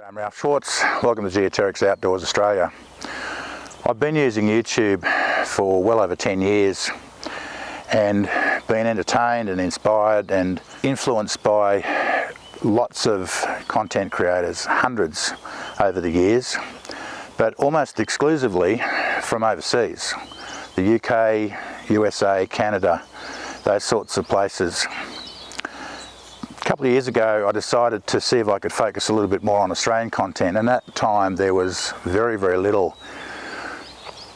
I'm Ralph Schwarz. Welcome to Geoterrics Outdoors Australia. I've been using YouTube for well over 10 years and been entertained and inspired and influenced by lots of content creators, hundreds over the years, but almost exclusively from overseas. The UK, USA, Canada, those sorts of places. A couple of years ago I decided to see if I could focus a little bit more on Australian content, and at that time there was very little.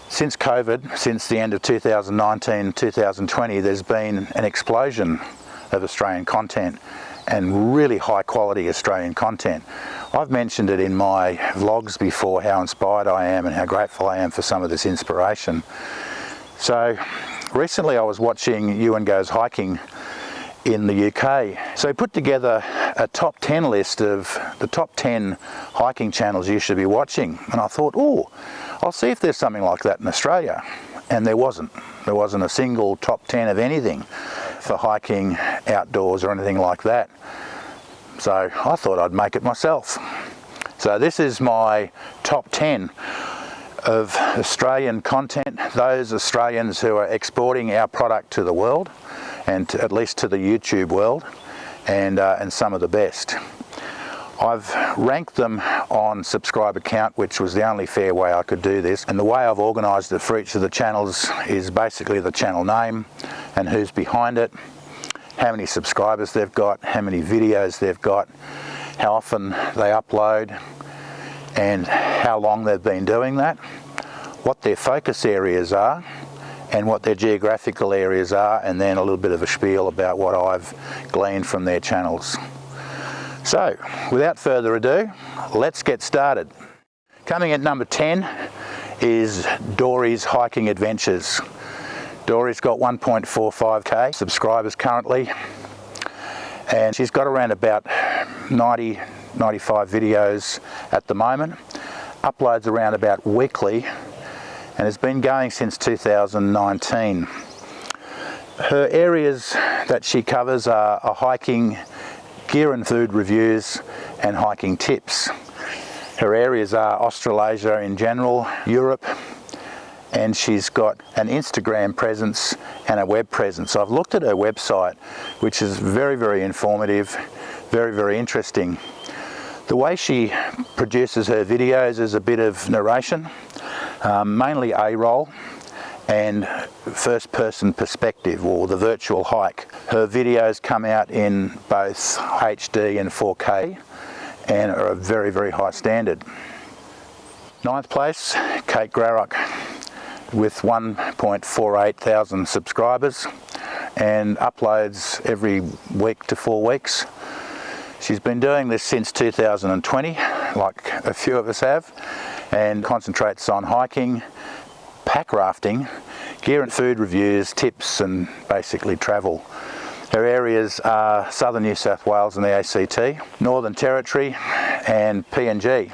Since COVID, since the end of 2019, 2020, there's been an explosion of Australian content and really high quality Australian content. I've mentioned it in my vlogs before, how inspired I am and how grateful I am for some of this inspiration. So recently I was watching Ewan Goes Hiking in the UK. So I put together a top 10 list of the top 10 hiking channels you should be watching, and I thought, oh, I'll see if there's something like that in Australia. And there wasn't. There wasn't a single top 10 of anything for hiking, outdoors or anything like that. So I thought I'd make it myself. So this is my top 10 of Australian content, those Australians who are exporting our product to the world, and at least to the YouTube world, and some of the best. I've ranked them on subscriber count, which was the only fair way I could do this, and the way I've organised it for each of the channels is basically the channel name and who's behind it, how many subscribers they've got, how many videos they've got, how often they upload, and how long they've been doing that, what their focus areas are, and what their geographical areas are, and then a little bit of a spiel about what I've gleaned from their channels. So, without further ado, let's get started. Coming at number 10 is Dori's Hiking Adventures. Dori's got 1.45k subscribers currently, and she's got around about 95 videos at the moment, uploads around about weekly, and has been going since 2019. Her areas that she covers are hiking, gear and food reviews, and hiking tips. Her areas are Australasia in general, Europe, and she's got an Instagram presence and a web presence. I've looked at her website, which is very informative, very interesting. The way she produces her videos is a bit of narration, mainly A-roll and first person perspective, or the virtual hike. Her videos come out in both HD and 4K and are a very high standard. 9th place, Kate Grarock, with 1.48 thousand subscribers and uploads every week to 4 weeks. She's been doing this since 2020, like a few of us have, and concentrates on hiking, pack rafting, gear and food reviews, tips, and basically travel. Her areas are Southern New South Wales and the ACT, Northern Territory, and PNG.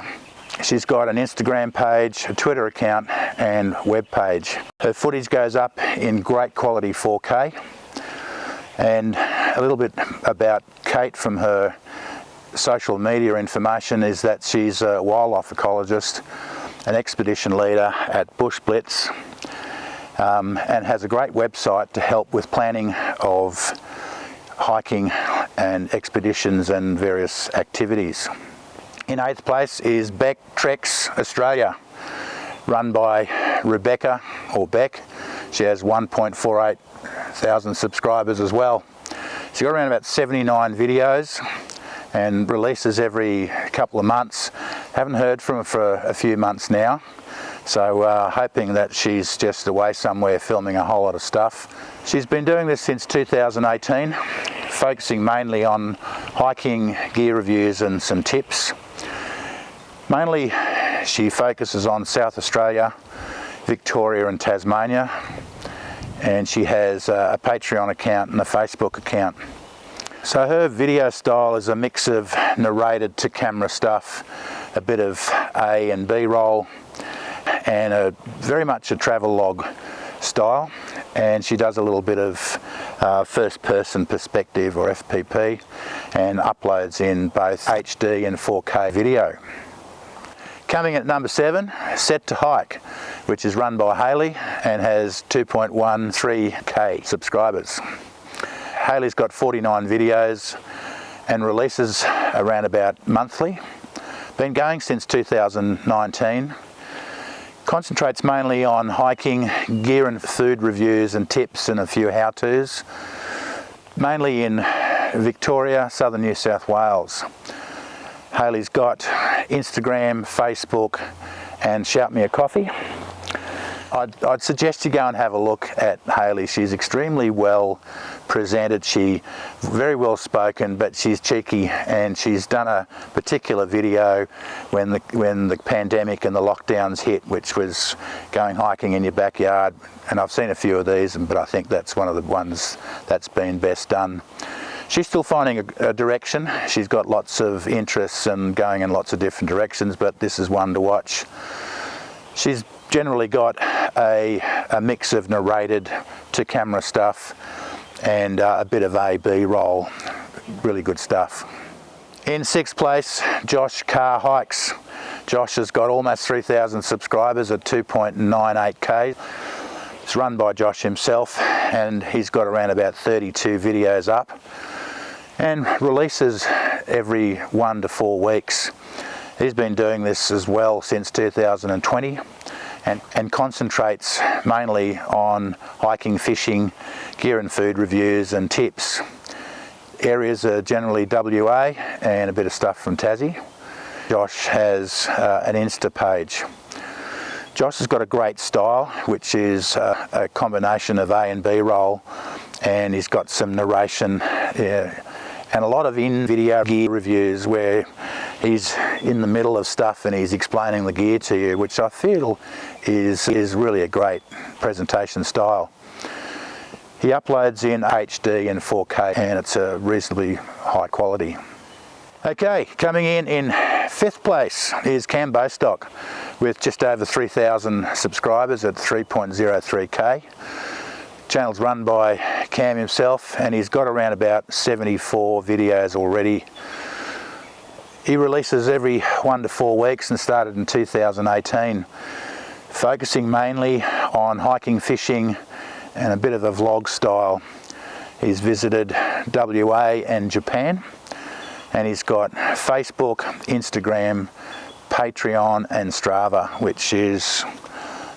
She's got an Instagram page, a Twitter account, and web page. Her footage goes up in great quality 4K. And a little bit about Kate from her social media information is that she's a wildlife ecologist, an expedition leader at Bush Blitz, and has a great website to help with planning of hiking and expeditions and various activities. In 8th place is Beck Treks Australia, run by Rebecca, or Beck. She has 1.48 thousand subscribers as well. She's got around about 79 videos and releases every couple of months. Haven't heard from her for a few months now, so hoping that she's just away somewhere filming a whole lot of stuff. She's been doing this since 2018, focusing mainly on hiking, gear reviews and some tips. Mainly she focuses on South Australia, Victoria and Tasmania, and she has a Patreon account and a Facebook account. So her video style is a mix of narrated to camera stuff, a bit of A and B roll, and very much a travel log style, and she does a little bit of first person perspective, or FPP, and uploads in both HD and 4K video. Coming at number 7, Set to Hike, which is run by Hayley and has 2.13k subscribers. Hayley's got 49 videos and releases around about monthly. Been going since 2019. Concentrates mainly on hiking, gear and food reviews and tips, and a few how-tos. Mainly in Victoria, southern New South Wales. Hayley's got Instagram, Facebook, and Shout Me a Coffee. I'd suggest you go and have a look at Hayley. She's extremely well presented, she's very well spoken, but she's cheeky, and she's done a particular video when the pandemic and the lockdowns hit, which was going hiking in your backyard, and I've seen a few of these, but I think that's one of the ones that's been best done. She's still finding a direction. She's got lots of interests and going in lots of different directions, but this is one to watch. She's generally got a mix of narrated to camera stuff and a bit of A/B roll. Really good stuff. In 6th place, Josh Carr Hikes. Josh has got almost 3,000 subscribers at 2.98k. It's run by Josh himself, and he's got around about 32 videos up and releases every 1 to 4 weeks. He's been doing this as well since 2020 and concentrates mainly on hiking, fishing, gear and food reviews and tips. Areas are generally WA and a bit of stuff from Tassie. Josh has an Insta page. Josh has got a great style, which is a combination of A and B roll, and he's got some narration and a lot of in-video gear reviews where he's in the middle of stuff and he's explaining the gear to you, which I feel is really a great presentation style. He uploads in HD and 4K, and it's a reasonably high quality. Okay, coming in 5th place is Cam Bostock with just over 3,000 subscribers at 3.03k. Channel's run by Cam himself, and he's got around about 74 videos already. He releases every 1 to 4 weeks and started in 2018, focusing mainly on hiking, fishing and a bit of a vlog style. He's visited WA and Japan, and he's got Facebook, Instagram, Patreon and Strava, which is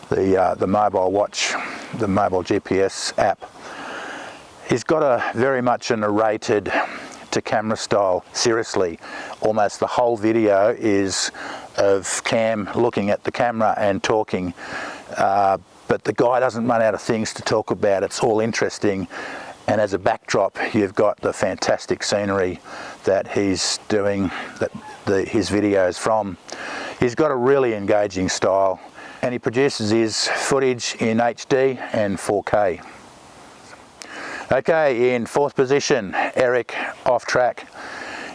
the mobile watch, the mobile GPS app. He's got very much a narrated to camera style. Seriously, almost the whole video is of Cam looking at the camera and talking, but the guy doesn't run out of things to talk about. It's all interesting, and as a backdrop you've got the fantastic scenery that he's doing his videos from. He's got a really engaging style, and he produces his footage in HD and 4K. Okay, in 4th position, Erik Off-Track.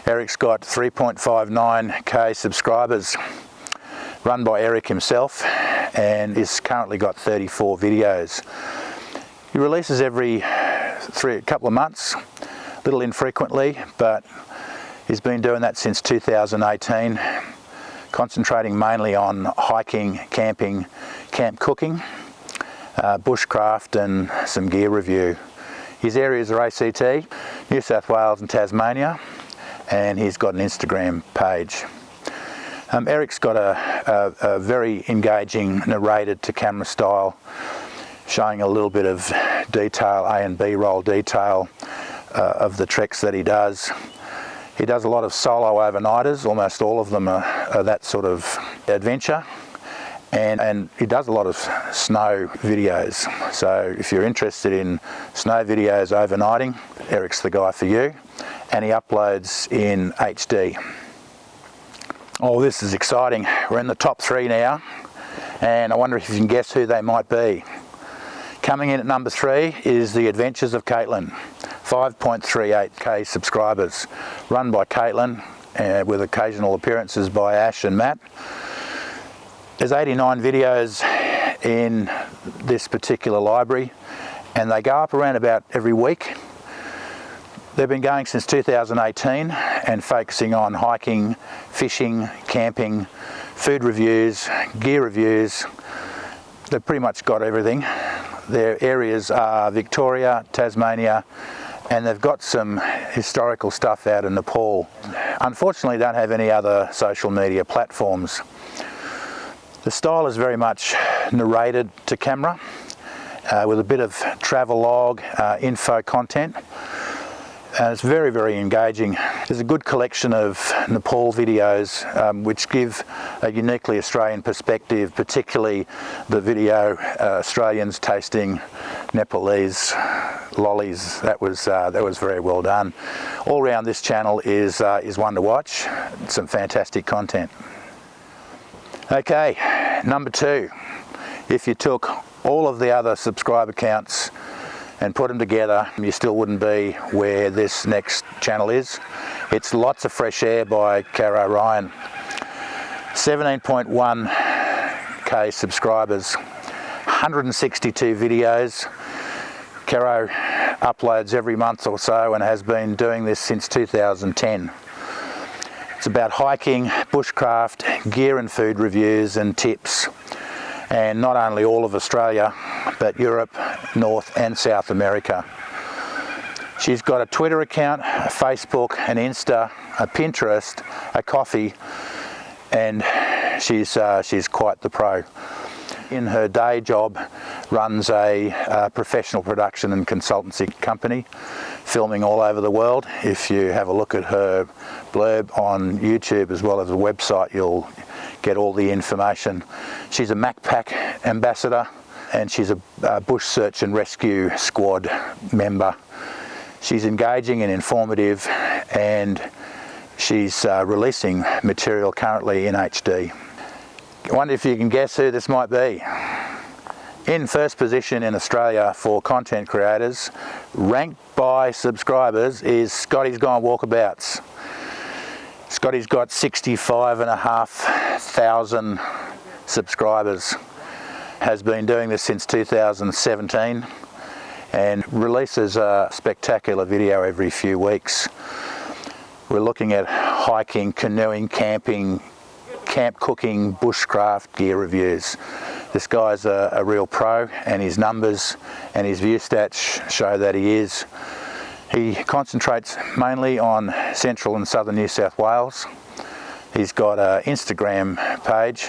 Erik's got 3.59k subscribers, run by Erik himself, and he's currently got 34 videos. He releases every couple of months, a little infrequently, but he's been doing that since 2018, concentrating mainly on hiking, camping, camp cooking, bushcraft and some gear review. His areas are ACT, New South Wales and Tasmania, and he's got an Instagram page. Erik's got a very engaging narrated to camera style, showing a little bit of detail, A and B roll detail of the treks that he does. He does a lot of solo overnighters, almost all of them are that sort of adventure. And he does a lot of snow videos. So if you're interested in snow videos overnighting, Erik's the guy for you. And he uploads in HD. Oh, this is exciting. We're in the top 3 now, and I wonder if you can guess who they might be. Coming in at number 3 is The Adventures of Katelyn. 5.38k subscribers, run by Katelyn, with occasional appearances by Ash and Matt. There's 89 videos in this particular library, and they go up around about every week. They've been going since 2018 and focusing on hiking, fishing, camping, food reviews, gear reviews. They've pretty much got everything. Their areas are Victoria, Tasmania, and they've got some historical stuff out in Nepal. Unfortunately, don't have any other social media platforms. The style is very much narrated to camera with a bit of travelogue, info content. And it's very, very engaging. There's a good collection of Nepal videos which give a uniquely Australian perspective, particularly the video Australians tasting Nepalese lollies. That was very well done. All round, this channel is one to watch. Some fantastic content. Okay, number 2. If you took all of the other subscriber counts and put them together, you still wouldn't be where this next channel is. It's Lots of Fresh Air by Carr. 17.1k subscribers, 162 videos. Carr uploads every month or so and has been doing this since 2010. It's about hiking, bushcraft, gear and food reviews and tips. And not only all of Australia, but Europe, North and South America. She's got a Twitter account, a Facebook, an Insta, a Pinterest, a Coffee, and she's quite the pro. In her day job, runs a professional production and consultancy company, filming all over the world. If you have a look at her blurb on YouTube as well as a website, you'll get all the information. She's a MacPack ambassador, and she's a bush search and rescue squad member. She's engaging and informative, and she's releasing material currently in HD. I wonder if you can guess who this might be. In first position in Australia for content creators, ranked by subscribers, is Scotty's Gone Walkabouts. Scotty's got 65,500 subscribers, has been doing this since 2017 and releases a spectacular video every few weeks. We're looking at hiking, canoeing, camping, camp cooking, bushcraft gear reviews. This guy's a real pro, and his numbers and his view stats show that he is. He concentrates mainly on central and southern New South Wales. He's got an Instagram page,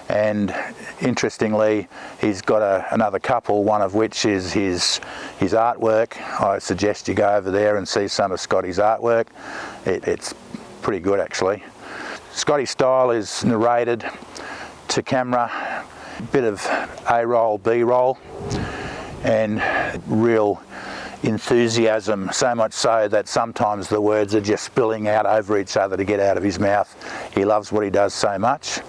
and interestingly, he's got another couple, one of which is his artwork. I suggest you go over there and see some of Scotty's artwork. It's pretty good, actually. Scotty's style is narrated to camera, a bit of A-roll, B-roll, and real enthusiasm, so much so that sometimes the words are just spilling out over each other to get out of his mouth. He loves what he does so much.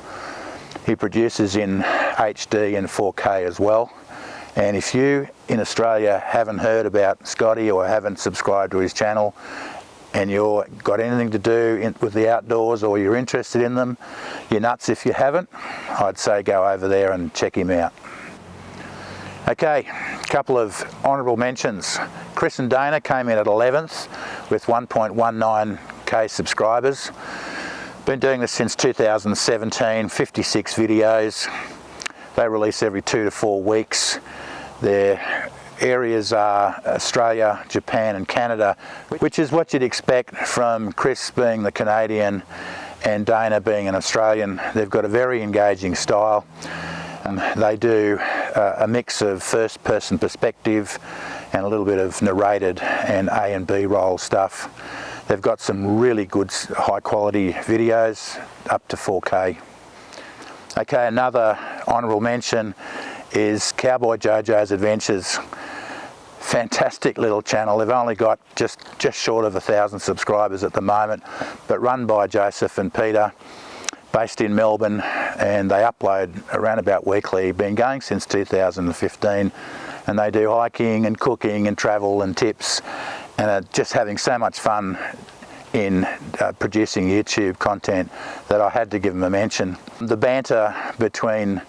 He produces in HD and 4K as well. And if you in Australia haven't heard about Scotty or haven't subscribed to his channel, and you've got anything to do with the outdoors or you're interested in them, you're nuts if you haven't. I'd say go over there and check him out. Okay, a couple of honourable mentions. Chris and Dayna came in at 11th with 1.19k subscribers. Been doing this since 2017, 56 videos. They release every 2 to 4 weeks. Their areas are Australia, Japan and Canada, which is what you'd expect from Chris being the Canadian and Dayna being an Australian. They've got a very engaging style. They do a mix of first person perspective and a little bit of narrated and A and B roll stuff. They've got some really good high quality videos up to 4K. Okay, another honourable mention is Cowboy Jojo's Adventures. Fantastic little channel. They've only got just short of 1,000 subscribers at the moment, but run by Joseph and Peter, based in Melbourne, and they upload around about weekly. Been going since 2015, and they do hiking and cooking and travel and tips, and are just having so much fun in producing YouTube content that I had to give them a mention. The banter between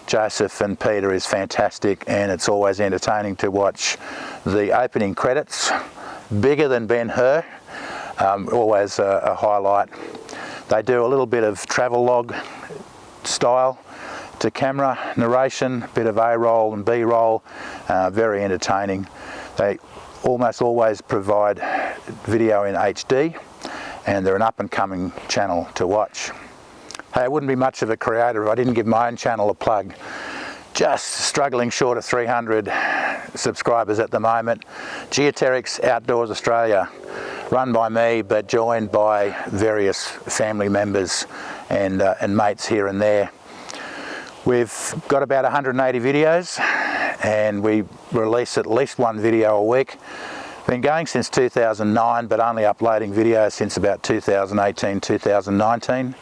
Joseph and Peter is fantastic, and it's always entertaining to watch the opening credits. Bigger than Ben-Hur, always a highlight. They do a little bit of travel log style to camera narration, a bit of A-roll and B-roll, very entertaining. They almost always provide video in HD, and they're an up-and-coming channel to watch. Hey, I wouldn't be much of a creator if I didn't give my own channel a plug. Just struggling short of 300 subscribers at the moment. Geoterrics Outdoors Australia, run by me but joined by various family members and mates here and there. We've got about 180 videos and we release at least one video a week. Been going since 2009 but only uploading videos since about 2018, 2019.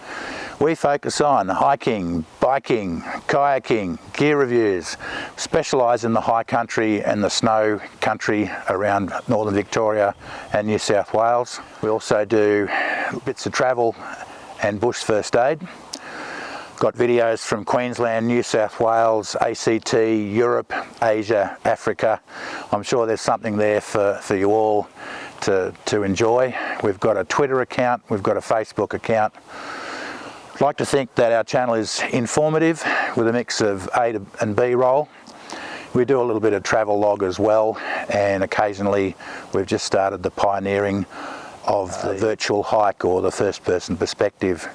We focus on hiking, biking, kayaking, gear reviews, specialise in the high country and the snow country around northern Victoria and New South Wales. We also do bits of travel and bush first aid. Got videos from Queensland, New South Wales, ACT, Europe, Asia, Africa. I'm sure there's something there for you all to enjoy. We've got a Twitter account, we've got a Facebook account. I'd like to think that our channel is informative with a mix of A and B roll. We do a little bit of travel log as well, and occasionally we've just started the pioneering of the virtual hike or the first person perspective.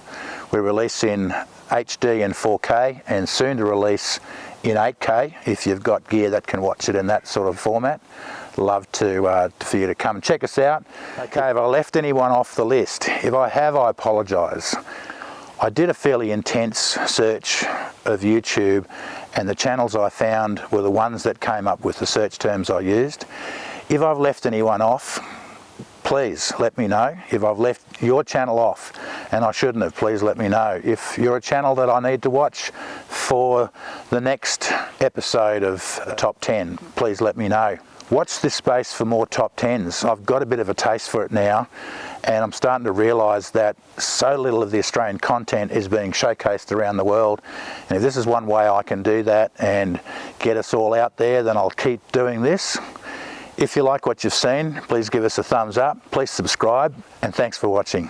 We release in HD and 4K and soon to release in 8K if you've got gear that can watch it in that sort of format. Love for you to come and check us out. Okay, if I left anyone off the list, if I have, I apologise. I did a fairly intense search of YouTube and the channels I found were the ones that came up with the search terms I used. If I've left anyone off, please let me know. If I've left your channel off and I shouldn't have, please let me know. If you're a channel that I need to watch for the next episode of Top 10, please let me know. Watch this space for more top 10s. I've got a bit of a taste for it now, and I'm starting to realise that so little of the Australian content is being showcased around the world. And if this is one way I can do that and get us all out there, then I'll keep doing this. If you like what you've seen, please give us a thumbs up, please subscribe, and thanks for watching.